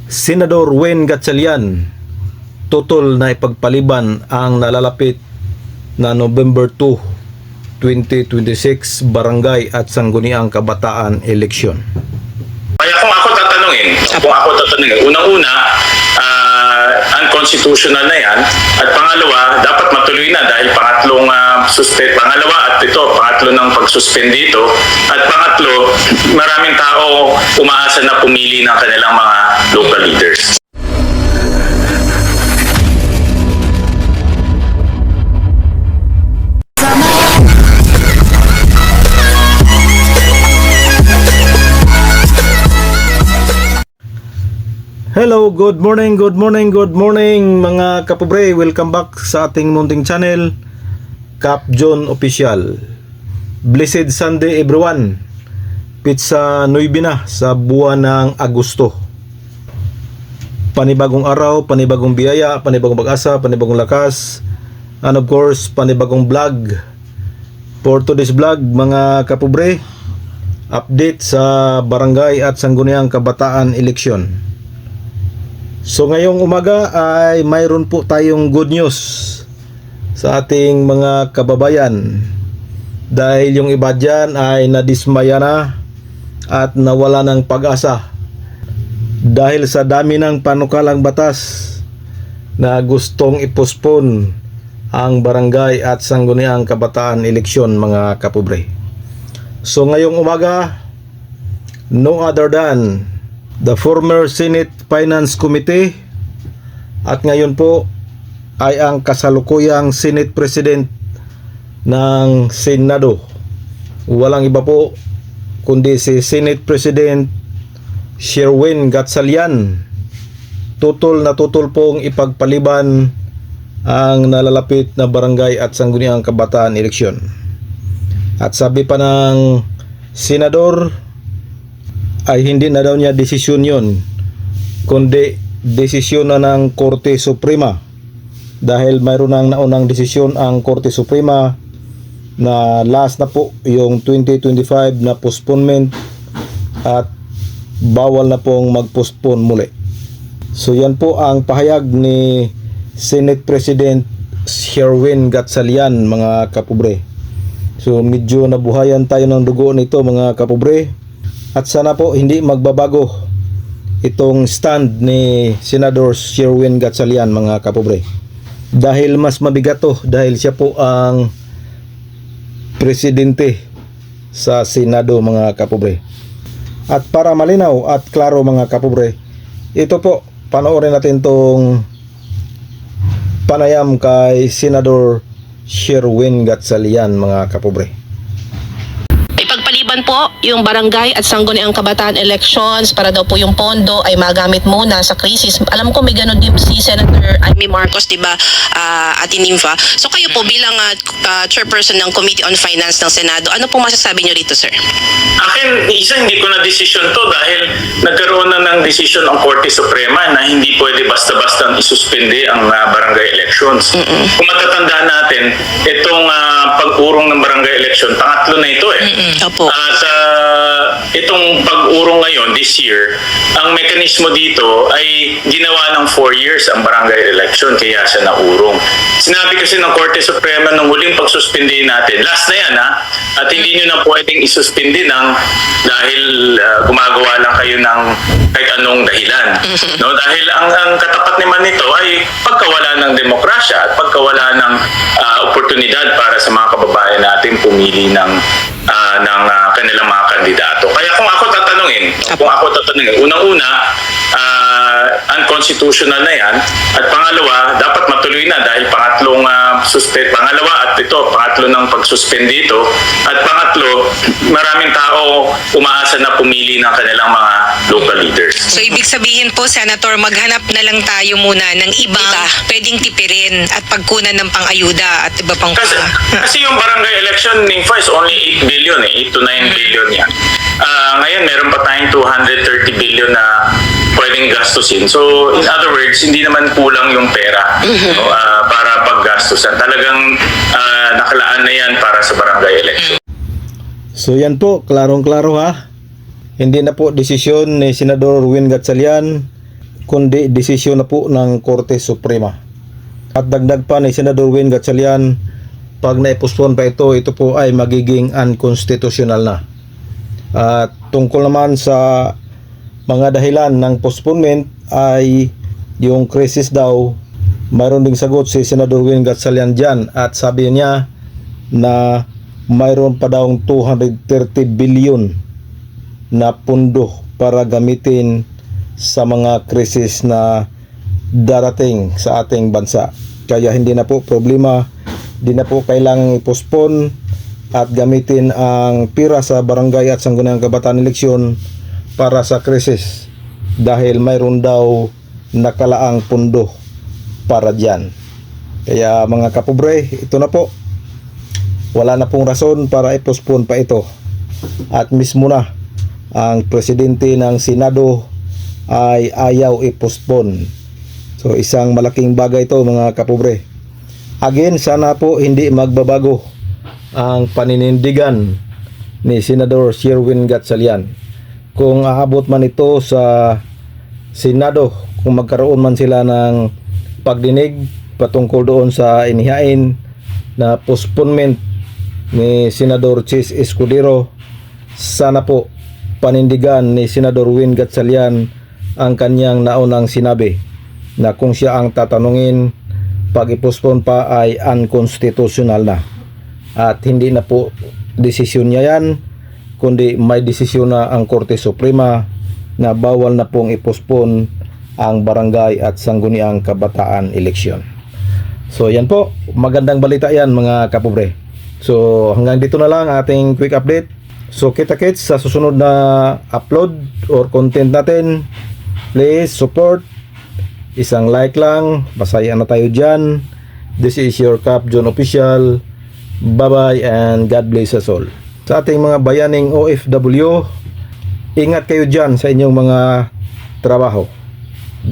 Senador Win Gatchalian tutol na ipagpaliban ang nalalapit na November 2, 2026 barangay at sangguniang kabataan eleksyon. Kaya kung ako tatanungin, unang-una, unconstitutional na yan. At pangalawa, dapat matuloy na dahil pangatlo ng pagsuspend dito. At pangatlo, maraming tao umaasa na pumili ng kanilang mga local leaders. Hello, good morning mga kapobre. Welcome back sa ating munting channel, Cap John Official. Blessed Sunday everyone. Pizza 9 na sa buwan ng Agosto. Panibagong araw, panibagong biyaya, panibagong pag-asa, panibagong lakas, and of course, panibagong vlog. For today's vlog mga kapobre, update sa barangay at sangguniang kabataan eleksyon. So ngayong umaga ay mayroon po tayong good news sa ating mga kababayan, dahil yung iba dyan ay nadismaya na at nawala ng pag-asa dahil sa dami ng panukalang batas na gustong ipospon ang barangay at sangguniang kabataan eleksyon mga kapobre. So ngayong umaga, no other than the former Senate Finance Committee at ngayon po ay ang kasalukuyang Senate President ng Senado. Walang iba po kundi si Senate President Sherwin Gatchalian. Tutol na tutol pong ipagpaliban ang nalalapit na barangay at sangguniang kabataan eleksyon. At sabi pa ng senador ay hindi na daw niya desisyon yon, kundi desisyon na ng Korte Suprema, dahil mayroon nang naunang desisyon ang Korte Suprema na last na po yung 2025 na postponement at bawal na pong mag-postpone muli. So yan po ang pahayag ni Senate President Sherwin Gatchalian mga kapobre. So medyo nabuhayan tayo ng dugo nito mga kapobre. At sana po hindi magbabago itong stand ni Senador Sherwin Gatchalian mga kapobre. Dahil mas mabigat to, dahil siya po ang presidente sa Senado mga kapobre. At para malinaw at klaro mga kapobre, ito po, panoorin natin tong panayam kay Senador Sherwin Gatchalian mga kapobre. Po yung barangay at sangguniang kabataan elections para daw po yung pondo ay magamit muna sa krisis. Alam ko may ganun din si Senator Amy Marcos, diba, Ate Nympha? So kayo po bilang chairperson ng Committee on Finance ng Senado, ano po masasabi nyo rito, sir? Akin, hindi ko na desisyon to dahil nagkaroon na ng desisyon ang Korte Suprema na hindi pwede basta-basta isuspende ang barangay elections. Kung matatandaan natin, itong pag-urong ng barangay election, pangatlo na ito Opo. Sa itong pag-urong ngayon, this year, ang mekanismo dito ay ginawa ng 4 years ang barangay election, kaya siya naurong. Sinabi kasi ng Korte Suprema nung huling pagsuspindi natin, last na yan at hindi nyo na pwedeng isuspindi dahil gumagawa lang kayo ng kahit anong dahilan. No? Dahil ang katapat naman nito ay pagkawala ng demokrasya at pagkawala ng oportunidad para sa mga kababayan natin pumili ng kanilang mga kandidato. Kaya kung ako tatanungin, unang-una, unconstitutional na yan. At pangalawa, dapat matuloy na dahil pangatlo ng pagsuspend dito. At pangatlo, maraming tao umaasa na pumili ng kanilang mga local leaders. So ibig sabihin po, Senator, maghanap na lang tayo muna ng ibang pwedeng tipirin at pagkunan ng pang-ayuda at iba pang kasi yung barangay election is only 8 billion 8 to 9 billion yan. Ngayon meron pa tayong 230 billion na pwedeng gastusin. So in other words, hindi naman kulang yung pera para paggastusan. Talagang nakalaan na yan para sa barangay election. So yan po, klarong-klaro ha. Hindi na po desisyon ni Senador Win Gatchalian kundi desisyon na po ng Korte Suprema. At dagdag pa ni Senador Win Gatchalian, pag naipospon pa ito po ay magiging unconstitutional na. At tungkol naman sa mga dahilan ng postponement ay yung crisis daw, mayroon ding sagot si Senador Win Gatchalian dyan, at sabi niya na mayroon pa daw 230 billion na pundo para gamitin sa mga krisis na darating sa ating bansa. Kaya hindi na po problema, hindi na po kailangang i-postpone at gamitin ang pira sa barangay at sangguniang kabataan eleksyon para sa krisis dahil mayroon daw nakalaang pundo para dyan. Kaya mga kapobre, ito na po. Wala na pong rason para i-postpone pa ito. At mismo na ang presidente ng Senado ay ayaw i-postpone. So isang malaking bagay ito mga kapobre. Again, sana po hindi magbabago ang paninindigan ni Senador Sherwin Gatchalian. Kung aabot man ito sa Senado, kung magkaroon man sila ng pagdinig patungkol doon sa inihain na postponement ni Senador Chis Escudero, sana po panindigan ni Senador Win Gatchalian ang kanyang naunang sinabi na kung siya ang tatanungin, pag i-postpone pa ay unconstitutional na. At hindi na po desisyon niya yan, kundi may desisyon na ang Korte Suprema na bawal na pong i-postpone ang barangay at sangguniang kabataan eleksyon. So yan po, magandang balita yan mga kapobre. So hanggang dito na lang ating quick update. So kita-kits sa susunod na upload or content natin. Please support. Isang like lang, basayan na tayo dyan. This is your Cap John Official. Bye bye and God bless us all. Sa ating mga bayaning OFW, ingat kayo dyan sa inyong mga trabaho.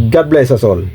God bless us all.